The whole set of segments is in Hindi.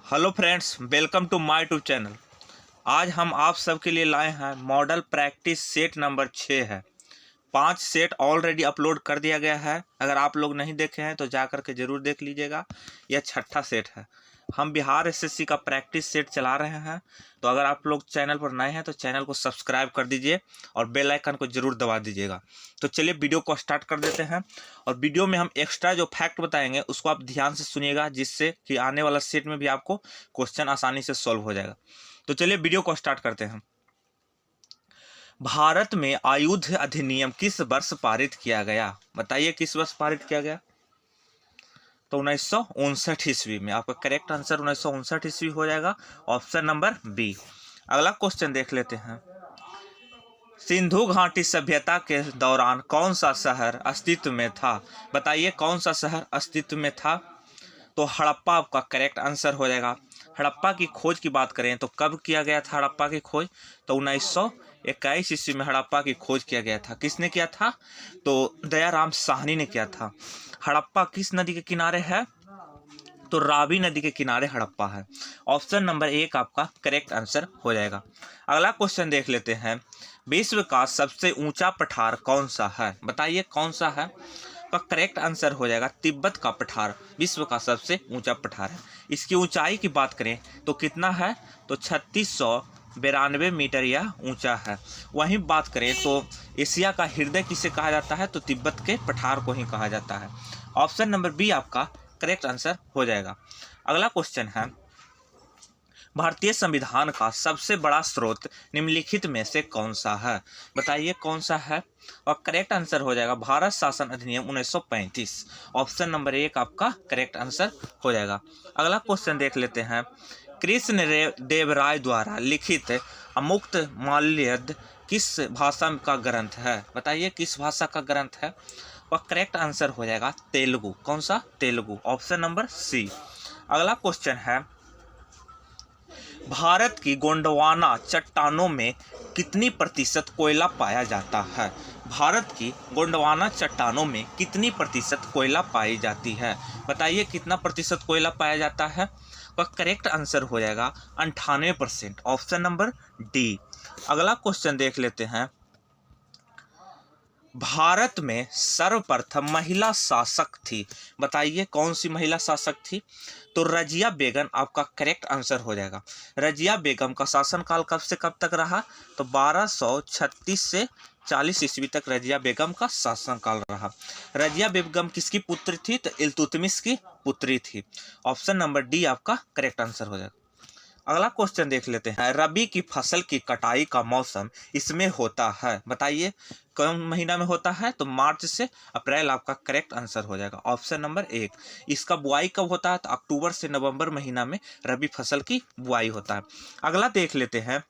Hello friends, welcome to my YouTube channel. आज हम आप सबके लिए लाए हैं मॉडल प्रैक्टिस सेट नंबर 6 है। 5 सेट ऑलरेडी अपलोड कर दिया गया है। अगर आप लोग नहीं देखे हैं तो जा कर के ज़रूर देख लीजिएगा। यह 6ठा सेट है। हम बिहार एसएससी का प्रैक्टिस सेट चला रहे हैं। तो अगर आप लोग चैनल पर नए हैं तो चैनल को सब्सक्राइब कर दीजिए और बेल आइकन को ज़रूर दबा दीजिएगा। तो चलिए वीडियो को स्टार्ट कर देते हैं। और वीडियो में हम एक्स्ट्रा जो फैक्ट बताएंगे उसको आप ध्यान से सुनिएगा, जिससे कि आने वाला सेट में भी आपको क्वेश्चन आसानी से सॉल्व हो जाएगा। तो चलिए वीडियो को स्टार्ट करते हैं। भारत में आयुध अधिनियम किस वर्ष पारित किया गया? बताइए किस वर्ष पारित किया गया? तो 1959 ईस्वी में। आपका करेक्ट आंसर 1959 ईस्वी हो जाएगा, ऑप्शन नंबर बी। अगला क्वेश्चन देख लेते हैं। सिंधु घाटी सभ्यता के दौरान कौन सा शहर अस्तित्व में था? बताइए कौन सा शहर अस्तित्व में था? तो हड़प्पा आपका करेक्ट आंसर हो जाएगा। हड़प्पा की खोज की बात करें तो कब किया गया था हड़प्पा की खोज? तो 1921 ईस्वी में हड़प्पा की खोज किया गया था। किसने किया था? तो दयाराम साहनी ने किया था। हड़प्पा किस नदी के किनारे है? तो रावी नदी के किनारे हड़प्पा है। ऑप्शन नंबर 1 आपका करेक्ट आंसर हो जाएगा। अगला क्वेश्चन देख लेते हैं। विश्व का सबसे ऊंचा पठार कौन सा है? बताइए कौन सा है? का करेक्ट आंसर हो जाएगा तिब्बत का पठार विश्व का सबसे ऊंचा पठार है। इसकी ऊंचाई की बात करें तो कितना है? तो 3692 मीटर यह ऊंचा है। वहीं बात करें तो एशिया का हृदय किसे कहा जाता है? तो तिब्बत के पठार को ही कहा जाता है। ऑप्शन नंबर बी आपका करेक्ट आंसर हो जाएगा। अगला क्वेश्चन है, भारतीय संविधान का सबसे बड़ा स्रोत निम्नलिखित में से कौन सा है? बताइए कौन सा है? और करेक्ट आंसर हो जाएगा भारत शासन अधिनियम 1935। ऑप्शन नंबर 1 आपका करेक्ट आंसर हो जाएगा। अगला क्वेश्चन देख लेते हैं। कृष्ण देव राय द्वारा लिखित अमुक्त माल्यद किस भाषा का ग्रंथ है? बताइए किस भाषा का ग्रंथ है? और करेक्ट आंसर हो जाएगा तेलुगु। कौन सा? तेलुगु। Option number C. अगला क्वेश्चन है, भारत की गोंडवाना चट्टानों में कितनी प्रतिशत कोयला पाया जाता है? भारत की गोंडवाना चट्टानों में कितनी प्रतिशत कोयला पाई जाती है? बताइए कितना प्रतिशत कोयला पाया जाता है? तो करेक्ट आंसर हो जाएगा 98%। Option number D. अगला क्वेश्चन देख लेते हैं। भारत में सर्वप्रथम महिला शासक थी। बताइए कौन सी महिला शासक थी? तो रजिया बेगम आपका करेक्ट आंसर हो जाएगा। रजिया बेगम का शासनकाल कब से कब तक रहा? तो 1236 से 40 ईस्वी तक रजिया बेगम का शासनकाल रहा। रजिया बेगम किसकी पुत्री थी? तो इल्तुतमिश की पुत्री थी। ऑप्शन नंबर डी आपका करेक्ट आंसर हो जाएगा। अगला क्वेश्चन देख लेते हैं। रबी की फसल की कटाई का मौसम इसमें होता है। बताइए कौन महीना में होता है? तो मार्च से अप्रैल आपका करेक्ट आंसर हो जाएगा। Option number 1। इसका बुआई कब होता है? तो अक्टूबर से नवंबर महीना में रबी फसल की बुआई होता है। अगला देख लेते हैं।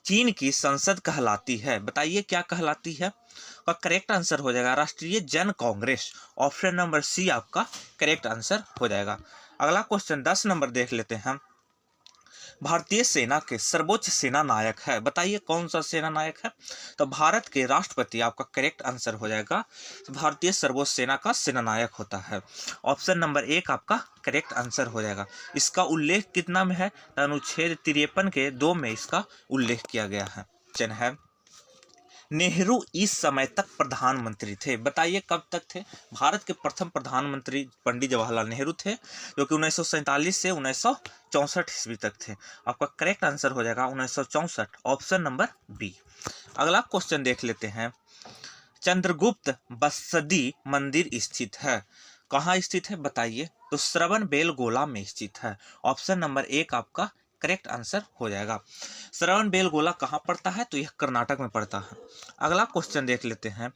चीन की संसद कहलाती है। बताइए क्या कहलाती है? का करेक्ट आंसर हो जाएगा राष्ट्रीय जन कांग्रेस। ऑप्शन नंबर सी आपका करेक्ट आंसर हो जाएगा। अगला क्वेश्चन 10 नंबर देख लेते हैं। भारतीय सेना के सर्वोच्च सेना नायक है। बताइए कौन सा सेना नायक है? तो भारत के राष्ट्रपति आपका करेक्ट आंसर हो जाएगा। भारतीय सर्वोच्च सेना का सेना नायक होता है। ऑप्शन नंबर 1 आपका करेक्ट आंसर हो जाएगा। इसका उल्लेख कितना में है? अनुच्छेद 53 के 2 में इसका उल्लेख किया गया है। क्वेश्चन है, नेहरू इस समय तक प्रधानमंत्री थे। बताइए कब तक थे? भारत के प्रथम प्रधानमंत्री पंडित जवाहरलाल नेहरू थे, जो कि 1947 से 1964 ईस्वी तक थे। आपका करेक्ट आंसर हो जाएगा 1964। Option number B. अगला क्वेश्चन देख लेते हैं। चंद्रगुप्त बसदी मंदिर स्थित है। कहाँ स्थित है? बताइए। तो श्रवण बेलगोला में स्थित है। ऑप्शन नंबर 1 आपका करेक्ट आंसर हो जाएगा। श्रवण बेलगोला कहाँ पड़ता है? तो यह कर्नाटक में पड़ता है। अगला क्वेश्चन देख लेते हैं।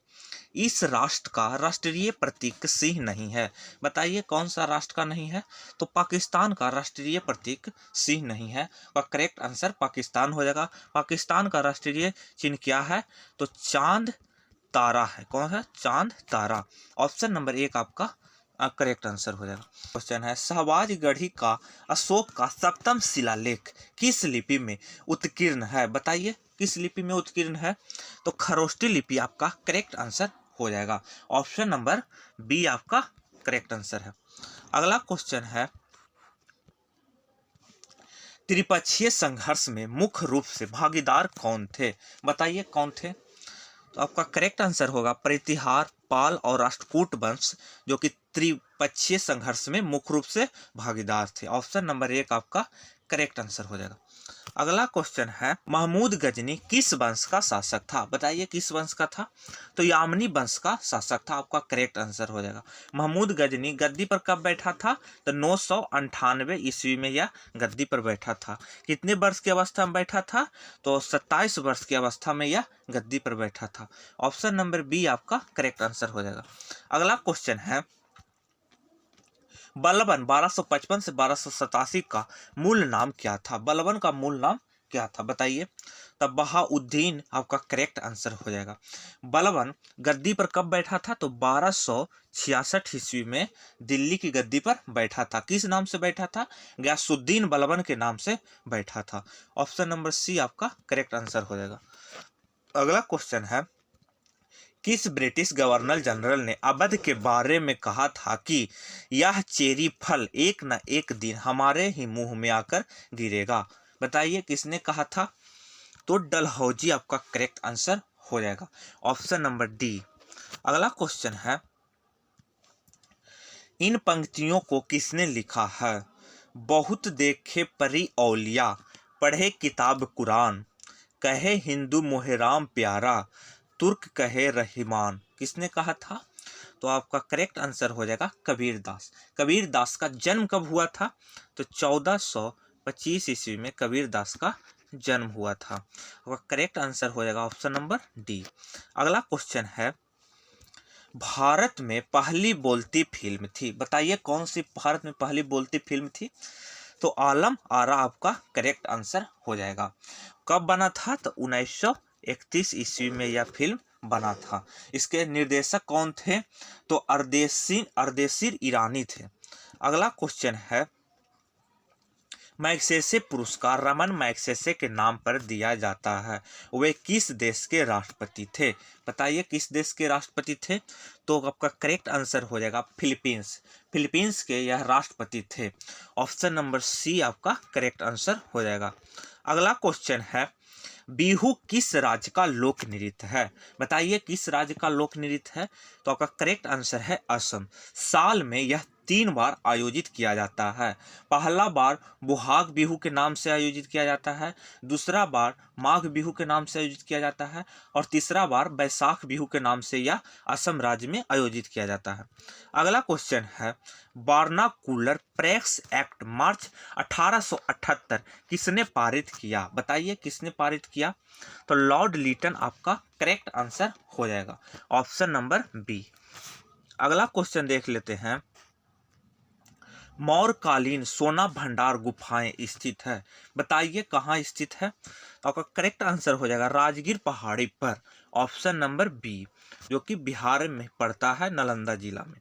इस राष्ट्र का राष्ट्रीय प्रतीक सिंह नहीं है। बताइए कौन सा राष्ट्र का नहीं है? तो पाकिस्तान का राष्ट्रीय प्रतीक सिंह नहीं है। और करेक्ट आंसर पाकिस्तान हो जाएगा। पाकिस्तान का राष्ट्रीय चिन्ह क्या है? तो चांद तारा है। कौन है? चांद तारा। ऑप्शन नंबर 1 आपका करेक्ट आंसर हो जाएगा। क्वेश्चन है, शहबाजगढ़ी का अशोक का सप्तम शिलालेख किस लिपि में उत्कीर्ण है? बताइए किस लिपि में उत्कीर्ण है? तो खरोष्टी लिपि आपका करेक्ट आंसर हो जाएगा। ऑप्शन नंबर बी आपका करेक्ट आंसर है। अगला क्वेश्चन है, त्रिपक्षीय संघर्ष में मुख्य रूप से भागीदार कौन थे? बताइए कौन थे? तो आपका करेक्ट आंसर होगा प्रतिहार, पाल और राष्ट्रकूट वंश, जो कि त्रिपक्षीय संघर्ष में मुख्य रूप से भागीदार थे। ऑप्शन नंबर 1 आपका करेक्ट आंसर हो जाएगा। अगला क्वेश्चन है, महमूद गजनी किस वंश का शासक था? बताइए किस वंश का था? तो यामनी वंश का शासक था। आपका करेक्ट आंसर हो जाएगा। महमूद गजनी गद्दी पर कब बैठा था? तो 998 ईस्वी में यह गद्दी पर बैठा था। कितने वर्ष की अवस्था में बैठा था? तो 27 वर्ष की अवस्था में यह गद्दी पर बैठा था। ऑप्शन नंबर बी आपका करेक्ट आंसर हो जाएगा। अगला क्वेश्चन है, बलबन 1255 से 1287 का मूल नाम क्या था? बलबन का मूल नाम क्या था? बताइए। तब बहाउद्दीन आपका करेक्ट आंसर हो जाएगा। बलबन गद्दी पर कब बैठा था? तो 1266 ईस्वी में दिल्ली की गद्दी पर बैठा था। किस नाम से बैठा था? गयासुद्दीन बलबन के नाम से बैठा था। ऑप्शन नंबर सी आपका करेक्ट आंसर हो जाएगा। अगला क्वेश्चन है, किस ब्रिटिश गवर्नर जनरल ने अवध के बारे में कहा था कि यह चेरी फल एक न एक दिन हमारे ही मुंह में आकर गिरेगा? बताइए किसने कहा था? तो डलहौजी आपका करेक्ट आंसर हो जाएगा। Option number D. अगला क्वेश्चन है, इन पंक्तियों को किसने लिखा है? बहुत देखे परी औलिया, पढ़े किताब कुरान, कहे हिंदू मोहे राम प्यारा, तुर्क कहे रहीमान। किसने कहा था? तो आपका करेक्ट आंसर हो जाएगा कबीर दास। कबीर दास का जन्म कब हुआ था? तो 1425 ईस्वी में कबीर दास का जन्म हुआ था। आपका करेक्ट आंसर हो जाएगा ऑप्शन नंबर डी। अगला क्वेश्चन है, भारत में पहली बोलती फिल्म थी? बताइए कौन सी भारत में पहली बोलती फिल्म थी? तो आलम आरा आपका करेक्ट आंसर हो जाएगा। कब बना था? तो 1931 ईस्वी में यह फिल्म बना था। इसके निर्देशक कौन थे? तो अर्देशीर ईरानी थे। अगला क्वेश्चन है, मैग्सेसे पुरस्कार रमन मैग्सेसे के नाम पर दिया जाता है, वे किस देश के राष्ट्रपति थे? बताइए किस देश के राष्ट्रपति थे? तो आपका करेक्ट आंसर हो जाएगा फिलीपींस। फिलीपींस के यह राष्ट्रपति थे। ऑप्शन नंबर सी आपका करेक्ट आंसर हो जाएगा। अगला क्वेश्चन है, बिहू किस राज्य का लोक नृत्य है? बताइए किस राज्य का लोक नृत्य है? तो आपका करेक्ट आंसर है असम। साल में यह 3 बार आयोजित किया जाता है। पहला बार बुहाग बिहू के नाम से आयोजित किया जाता है, दूसरा बार माघ बिहू के नाम से आयोजित किया जाता है और तीसरा बार बैसाख बिहू के नाम से यह असम राज्य में आयोजित किया जाता है। अगला क्वेश्चन है, वार्नाकुलर प्रेस एक्ट मार्च 1878 किसने पारित किया? बताइए किसने पारित किया? तो लॉर्ड लीटन आपका करेक्ट आंसर हो जाएगा। Option number B. अगला क्वेश्चन देख लेते हैं, मौर्यकालीन सोना भंडार गुफाएं स्थित है? बताइए कहाँ स्थित है? तो आपका करेक्ट आंसर हो जाएगा राजगीर पहाड़ी पर। ऑप्शन नंबर बी, जो कि बिहार में पड़ता है, नालंदा जिला में।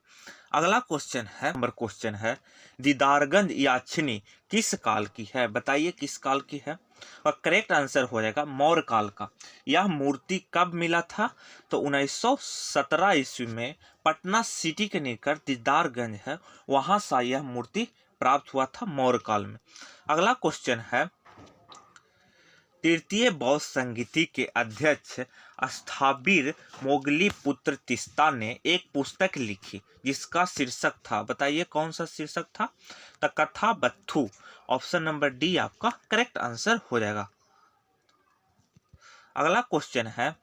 अगला क्वेश्चन है, नंबर क्वेश्चन है, दीदारगंज याचनी किस काल की है? बताइए किस काल की है? और करेक्ट आंसर हो जाएगा मौर्य काल का। यह मूर्ति कब मिला था? तो 1917 ईस्वी में पटना सिटी के निकट दीदारगंज है, वहां से यह मूर्ति प्राप्त हुआ था मौर्य काल में। अगला क्वेश्चन है, तृतीय बौद्ध संगीति के अध्यक्ष स्थाबीर मोगली पुत्र तिस्ता ने एक पुस्तक लिखी जिसका शीर्षक था? बताइए कौन सा शीर्षक था? तो कथा बत्थु। ऑप्शन नंबर डी आपका करेक्ट आंसर हो जाएगा। अगला क्वेश्चन है,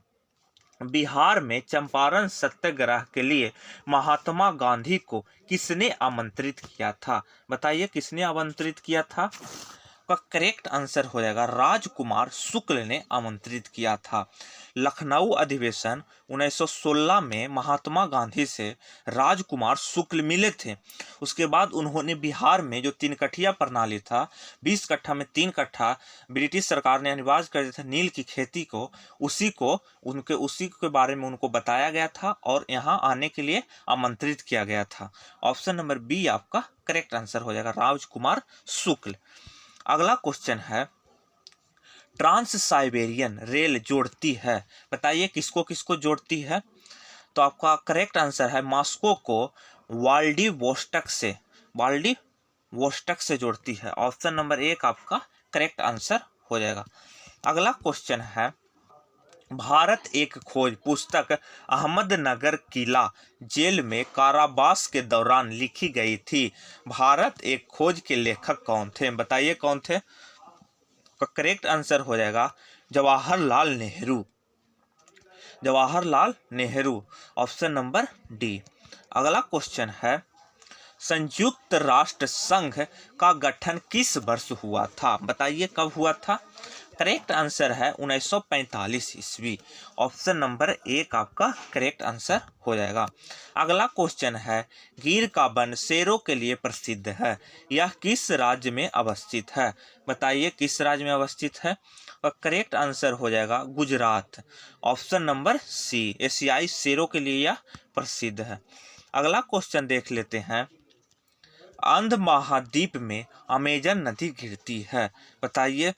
बिहार में चंपारण सत्याग्रह के लिए महात्मा गांधी को किसने आमंत्रित किया था? बताइए किसने आमंत्रित किया था? का करेक्ट आंसर हो जाएगा राजकुमार शुक्ल ने आमंत्रित किया था। लखनऊ अधिवेशन 1916 में महात्मा गांधी से राजकुमार शुक्ल मिले थे। उसके बाद उन्होंने बिहार में जो 3 कठिया प्रणाली था, 20 कट्ठा में 3 कट्ठा ब्रिटिश सरकार ने अनिवार्य कर दिया था नील की खेती को, उसी के बारे में उनको बताया गया था और यहाँ आने के लिए आमंत्रित किया गया था। ऑप्शन नंबर बी आपका करेक्ट आंसर हो जाएगा राजकुमार शुक्ल। अगला क्वेश्चन है, ट्रांस साइबेरियन रेल जोड़ती है? बताइए किसको किसको जोड़ती है? तो आपका करेक्ट आंसर है मॉस्को को व्लादिवोस्टोक वोस्टक से जोड़ती है। ऑप्शन नंबर 1 आपका करेक्ट आंसर हो जाएगा। अगला क्वेश्चन है, भारत एक खोज पुस्तक अहमदनगर किला जेल में कारावास के दौरान लिखी गई थी। भारत एक खोज के लेखक कौन थे? बताइए कौन थे? का करेक्ट आंसर हो जाएगा Jawaharlal Nehru. Jawaharlal Nehru, option number D. अगला क्वेश्चन है, संयुक्त राष्ट्र संघ का गठन किस वर्ष हुआ था? बताइए कब हुआ था? करेक्ट आंसर है 1945 ईस्वी। ऑप्शन नंबर 1 आपका करेक्ट आंसर हो जाएगा। अगला क्वेश्चन है, गिर का वन शेरों के लिए प्रसिद्ध है, यह किस राज्य में अवस्थित है? बताइए किस राज्य में अवस्थित है? और करेक्ट आंसर हो जाएगा गुजरात। ऑप्शन नंबर सी, एशियाई शेरों के लिए यह प्रसिद्ध है। अगला क्वेश्चन देख लेते हैं, अंध महाद्वीप में अमेजन नदी गिरती है, बताइए।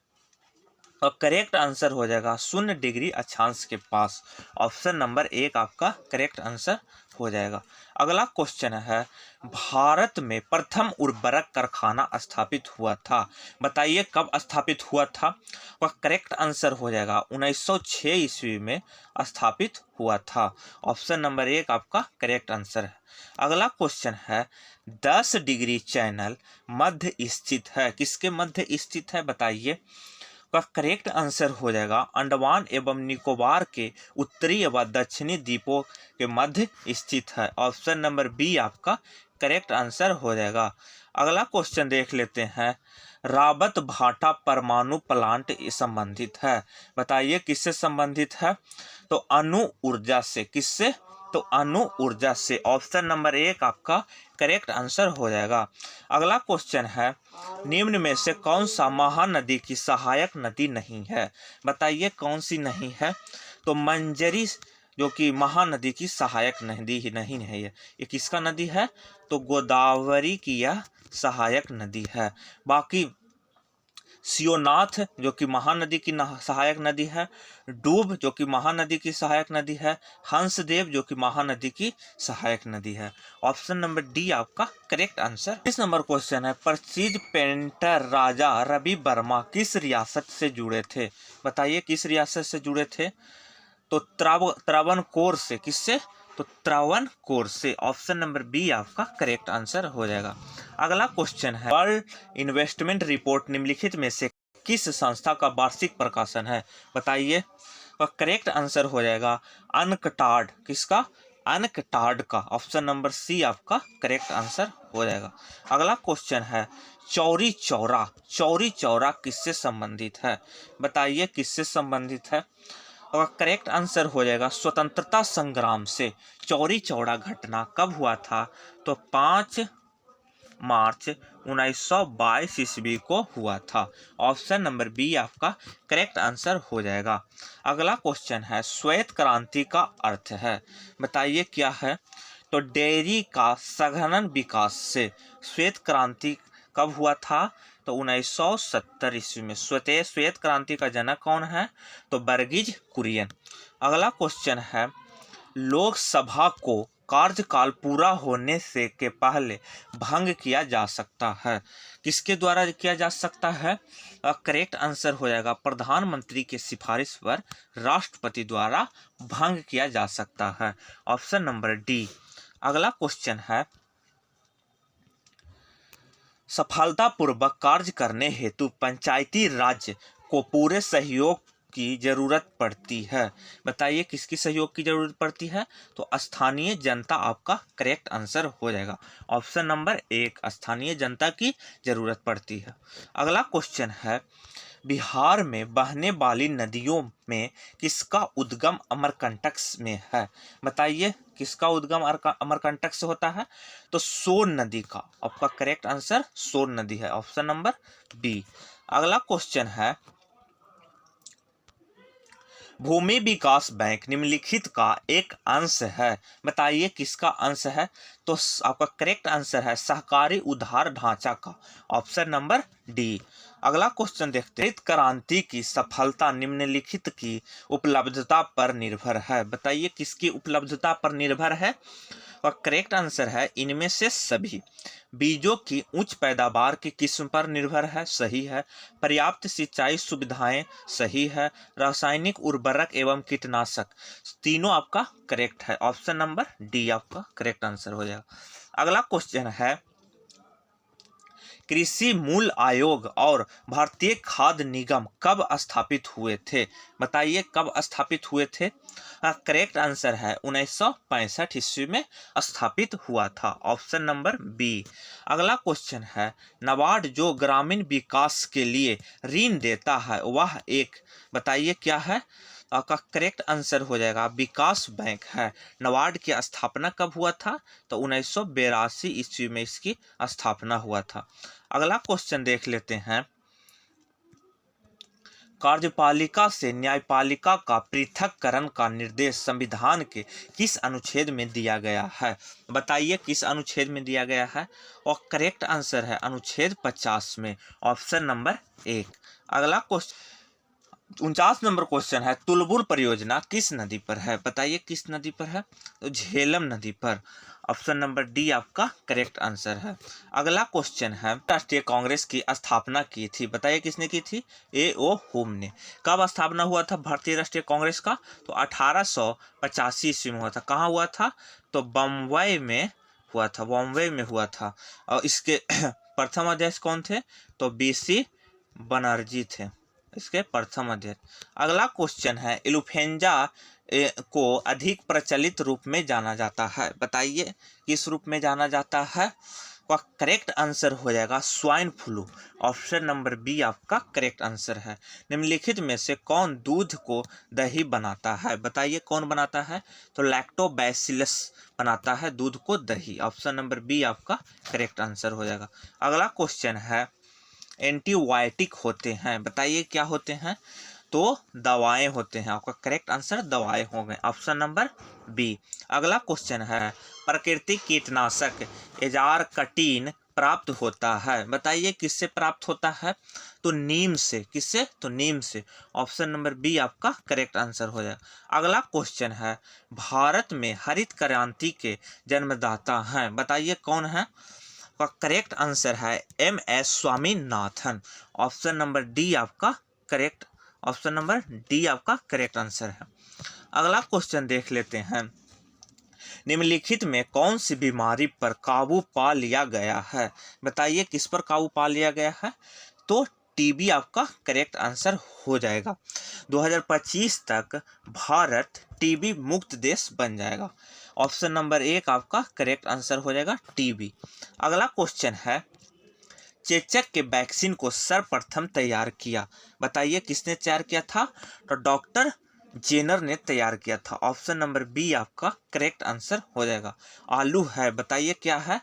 और करेक्ट आंसर हो जाएगा 0 डिग्री अक्षांश के पास। ऑप्शन नंबर 1 आपका करेक्ट आंसर हो जाएगा। अगला क्वेश्चन है, भारत में प्रथम उर्वरक कारखाना स्थापित हुआ था, बताइए कब स्थापित हुआ था? वह करेक्ट आंसर हो जाएगा 1906 ईस्वी में स्थापित हुआ था। ऑप्शन नंबर 1 आपका करेक्ट आंसर है। अगला क्वेश्चन है, 10 डिग्री चैनल मध्य स्थित है, किसके मध्य स्थित है? बताइए। का करेक्ट आंसर हो जाएगा अंडमान एवं निकोबार के उत्तरी एवं दक्षिणी द्वीपों के मध्य स्थित है। ऑप्शन नंबर बी आपका करेक्ट आंसर हो जाएगा। अगला क्वेश्चन देख लेते हैं, रावत भाटा परमाणु प्लांट संबंधित है, बताइए किससे संबंधित है? तो अणु ऊर्जा से। किससे? तो अणु ऊर्जा से। ऑप्शन नंबर 1 आपका करेक्ट आंसर हो जाएगा। अगला क्वेश्चन है, निम्न में से कौन सा महानदी की सहायक नदी नहीं है? बताइए कौन सी नहीं है? तो मंजरी जो कि महानदी की सहायक नदी ही नहीं है, ये किसका नदी है? तो गोदावरी की यह सहायक नदी है। बाकी शिवनाथ जो कि महानदी की सहायक नदी है, डूब जो कि महानदी की सहायक नदी है, हंसदेव जो कि महानदी की सहायक नदी है। ऑप्शन नंबर डी आपका करेक्ट आंसर। इस नंबर क्वेश्चन है, प्रसिद्ध पेंटर राजा रवि वर्मा किस रियासत से जुड़े थे? बताइए किस रियासत से जुड़े थे? तो त्रावणकोर से। किससे? तो त्रावणकोर से। ऑप्शन नंबर बी आपका करेक्ट आंसर हो जाएगा। अगला क्वेश्चन है, वर्ल्ड इन्वेस्टमेंट रिपोर्ट निम्नलिखित में से किस संस्था का वार्षिक प्रकाशन है? बताइए। और करेक्ट आंसर हो जाएगा अनकटाड। किसका? अनकटाड का। ऑप्शन नंबर सी आपका करेक्ट आंसर हो जाएगा। अगला क्वेश्चन है, चौरी चौरा। चौरी चौरा किससे संबंधित है? बताइए किससे संबंधित है? और करेक्ट आंसर हो जाएगा स्वतंत्रता संग्राम से। चौरी चौरा घटना कब हुआ था? तो 5 मार्च 1922 ईस्वी को हुआ था। ऑप्शन नंबर बी आपका करेक्ट आंसर हो जाएगा। अगला क्वेश्चन है, श्वेत क्रांति का अर्थ है, बताइए क्या है? तो डेयरी का सघन विकास से। श्वेत क्रांति कब हुआ था? तो 1970 ईस्वी में। श्वेत क्रांति का जनक कौन है? तो वर्गीज कुरियन। अगला क्वेश्चन है, लोकसभा को कार्यकाल पूरा होने से के पहले भंग किया जा सकता है, किसके द्वारा किया जा सकता है? करेक्ट आंसर हो जाएगा प्रधानमंत्री के सिफारिश पर राष्ट्रपति द्वारा भंग किया जा सकता है। Option number D. अगला क्वेश्चन है, सफलतापूर्वक कार्य करने हेतु पंचायती राज को पूरे सहयोग की जरूरत पड़ती है, बताइए किसकी सहयोग की जरूरत पड़ती है? तो स्थानीय जनता आपका करेक्ट आंसर हो जाएगा। ऑप्शन नंबर 1 स्थानीय जनता की जरूरत पड़ती है। अगला क्वेश्चन है, बिहार में बहने वाली नदियों में किसका उद्गम अमरकंटक में है? बताइए किसका उद्गम अमरकंटक से होता है? तो सोन नदी का। आपका करेक्ट आंसर सोन नदी है। Option number B. अगला क्वेश्चन है, भूमि विकास बैंक निम्नलिखित का एक अंश है, बताइए किसका अंश है? तो आपका करेक्ट आंसर है सहकारी उधार ढांचा का। Option number D. अगला क्वेश्चन देखते हैं, हरित क्रांति की सफलता निम्नलिखित की उपलब्धता पर निर्भर है, बताइए किसकी उपलब्धता पर निर्भर है? और करेक्ट आंसर है इनमें से सभी। बीजों की उच्च पैदावार की किस्म पर निर्भर है, सही है। पर्याप्त सिंचाई सुविधाएं, सही है। रासायनिक उर्वरक एवं कीटनाशक, तीनों आपका करेक्ट है। ऑप्शन नंबर डी आपका करेक्ट आंसर हो जाएगा। अगला क्वेश्चन है, कृषि मूल्य आयोग और भारतीय खाद्य निगम कब स्थापित हुए थे? बताइए कब स्थापित हुए थे? करेक्ट आंसर है 1965 ईस्वी में स्थापित हुआ था। Option number B. अगला क्वेश्चन है, नाबार्ड जो ग्रामीण विकास के लिए ऋण देता है वह एक, बताइए क्या है? आपका करेक्ट आंसर हो जाएगा विकास बैंक है। नाबार्ड की स्थापना कब हुआ था? तो 1982 ईस्वी में इसकी स्थापना हुआ था। अगला क्वेश्चन देख लेते हैं, कार्यपालिका से न्यायपालिका का पृथक्करण का निर्देश संविधान के किस अनुच्छेद में दिया गया है? बताइए किस अनुच्छेद में दिया गया है? और करेक्ट आंसर है अनुच्छेद 50 में। ऑप्शन नंबर एक। अगला क्वेश्चन 49 नंबर क्वेश्चन है, तुलबुल परियोजना किस नदी पर है? बताइए किस नदी पर है? तो झेलम नदी पर। ऑप्शन नंबर डी आपका करेक्ट आंसर है। अगला क्वेश्चन है, राष्ट्रीय कांग्रेस की स्थापना की थी, बताइए किसने की थी? A.O. होम ने। कब स्थापना हुआ था भारतीय राष्ट्रीय कांग्रेस का? तो 1885 ईस्वी में हुआ था। कहाँ हुआ था? तो बम्बई में हुआ था, बॉम्बे में हुआ था। और इसके प्रथम अध्यक्ष कौन थे? तो B.C. बनर्जी थे इसके प्रथम अध्यक्ष। अगला क्वेश्चन है, इन्फ्लुएंजा को अधिक प्रचलित रूप में जाना जाता है, बताइए किस रूप में जाना जाता है? का करेक्ट आंसर हो जाएगा swine flu. Option number B आपका करेक्ट आंसर है। निम्नलिखित में से कौन दूध को दही बनाता है? बताइए कौन बनाता है? तो लैक्टोबैसिलस बनाता है दूध को दही। ऑप्शन नंबर बी आपका करेक्ट आंसर हो जाएगा। अगला क्वेश्चन है, एंटीबायोटिक होते हैं, बताइए क्या होते हैं? तो दवाएं होते हैं। आपका करेक्ट आंसर दवाएं हो गए। Option number B. अगला क्वेश्चन है, प्राकृतिक कीटनाशक एजारकटीन प्राप्त होता है, बताइए किससे प्राप्त होता है? तो नीम से। किससे? तो नीम से। ऑप्शन नंबर बी आपका करेक्ट आंसर हो जाएगा। अगला क्वेश्चन है, भारत में हरित क्रांति के जन्मदाता हैं, बताइए कौन है? का करेक्ट आंसर है MS Swaminathan. Option number D आपका करेक्ट, ऑप्शन नंबर डी आपका करेक्ट आंसर है। अगला क्वेश्चन देख लेते हैं, निम्नलिखित में कौन सी बीमारी पर काबू पा लिया गया है? बताइए किस पर काबू पा लिया गया है? तो टीबी आपका करेक्ट आंसर हो जाएगा। 2025 तक भारत टीबी मुक्त देश बन जाएगा। ऑप्शन नंबर एक आपका करेक्ट आंसर हो जाएगा टीबी। अगला क्वेश्चन है, चेचक के वैक्सीन को सर्वप्रथम तैयार किया, बताइए किसने तैयार किया था? तो डॉक्टर जेनर ने तैयार किया था। ऑप्शन नंबर बी आपका करेक्ट आंसर हो जाएगा। आलू है, बताइए क्या है?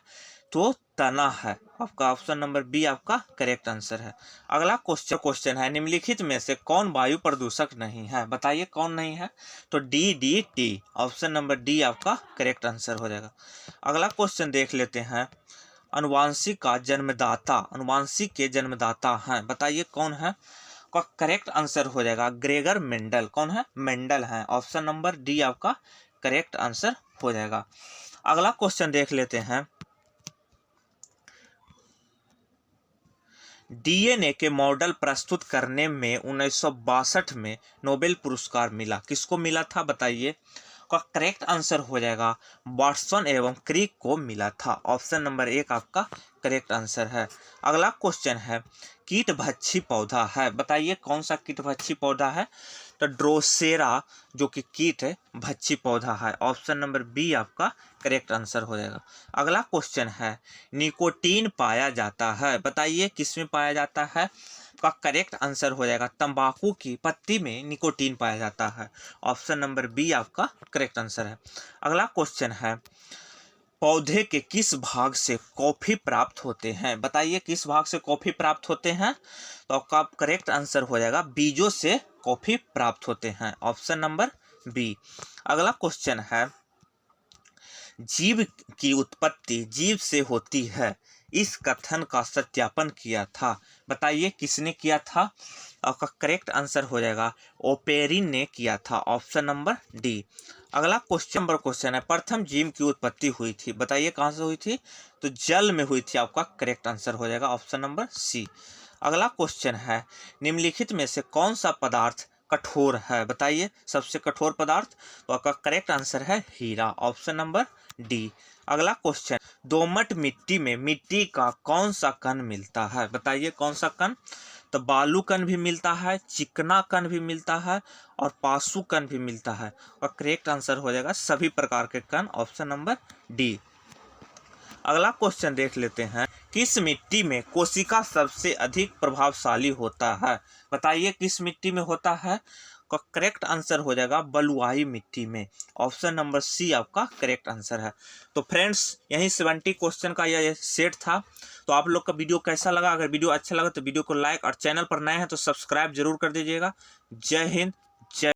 तो तना है। आपका ऑप्शन नंबर बी आपका करेक्ट आंसर है। अगला क्वेश्चन है, निम्नलिखित में से कौन वायु प्रदूषक नहीं है? बताइए कौन नहीं है? तो DDT। ऑप्शन नंबर डी आपका करेक्ट आंसर हो जाएगा। अगला क्वेश्चन देख लेते हैं, अनुवांशिक का जन्मदाता, अनुवांशिक के जन्मदाता हैं, बताइए कौन है? का करेक्ट आंसर हो जाएगा ग्रेगर मेंडल। कौन है? मेंडल है। ऑप्शन नंबर डी आपका करेक्ट आंसर हो जाएगा। अगला क्वेश्चन देख लेते हैं, DNA के मॉडल प्रस्तुत करने में 1962 में नोबेल पुरस्कार मिला, किसको मिला था? बताइए। का करेक्ट आंसर हो जाएगा वाटसन एवं क्रिक को मिला था। ऑप्शन नंबर एक आपका करेक्ट आंसर है। अगला क्वेश्चन है, कीटभक्षी पौधा है, बताइए कौन सा कीटभक्षी पौधा है? तो ड्रोसेरा जो कि कीट भक्षी पौधा है। ऑप्शन नंबर बी आपका करेक्ट आंसर हो जाएगा। अगला क्वेश्चन है, निकोटीन पाया जाता है, बताइए किस में पाया जाता है? का करेक्ट आंसर हो जाएगा तंबाकू की पत्ती में निकोटीन पाया जाता है। ऑप्शन नंबर बी आपका करेक्ट आंसर है। अगला क्वेश्चन है, पौधे के किस भाग से कॉफी प्राप्त होते हैं? बताइए किस भाग से कॉफी प्राप्त होते हैं? तो आपका करेक्ट आंसर हो जाएगा बीजों से कॉफी प्राप्त होते हैं। Option number B. अगला क्वेश्चन है, जीव की उत्पत्ति जीव से होती है, इस कथन का सत्यापन किया था, बताइए किसने किया था? आपका करेक्ट आंसर हो जाएगा ओपेरिन ने किया था। Option number D. अगला क्वेश्चन है, प्रथम जीव की उत्पत्ति हुई थी, बताइए कहाँ से हुई थी, तो जल में हुई थी, आपका करेक्ट आंसर हो जाएगा ऑप्शन नंबर सी। अगला क्वेश्चन है, निम्नलिखित में से कौन सा पदार्थ कठोर है, बताइए सबसे कठोर पदार्थ, तो आपका करेक्ट आंसर है हीरा, ऑप्शन नंबर डी। अगला क्वेश्चन, दोमट मिट्टी में मिट्टी का कौन सा कण मिलता है, बताइए कौन सा कण, तो बालू कण भी मिलता है, चिकना कण भी मिलता है और पासु कण भी मिलता है, और करेक्ट आंसर हो जाएगा सभी प्रकार के कण, ऑप्शन नंबर डी। अगला क्वेश्चन देख लेते हैं, किस मिट्टी में कोशिका सबसे अधिक प्रभावशाली होता है, बताइए किस मिट्टी में होता है, का करेक्ट आंसर हो जाएगा बलुआही मिट्टी में, ऑप्शन नंबर सी आपका करेक्ट आंसर है। तो फ्रेंड्स यही 70 क्वेश्चन का यह सेट था। तो आप लोग का वीडियो कैसा लगा, अगर वीडियो अच्छा लगा तो वीडियो को लाइक और चैनल पर नए हैं तो सब्सक्राइब जरूर कर दीजिएगा। जय हिंद, जय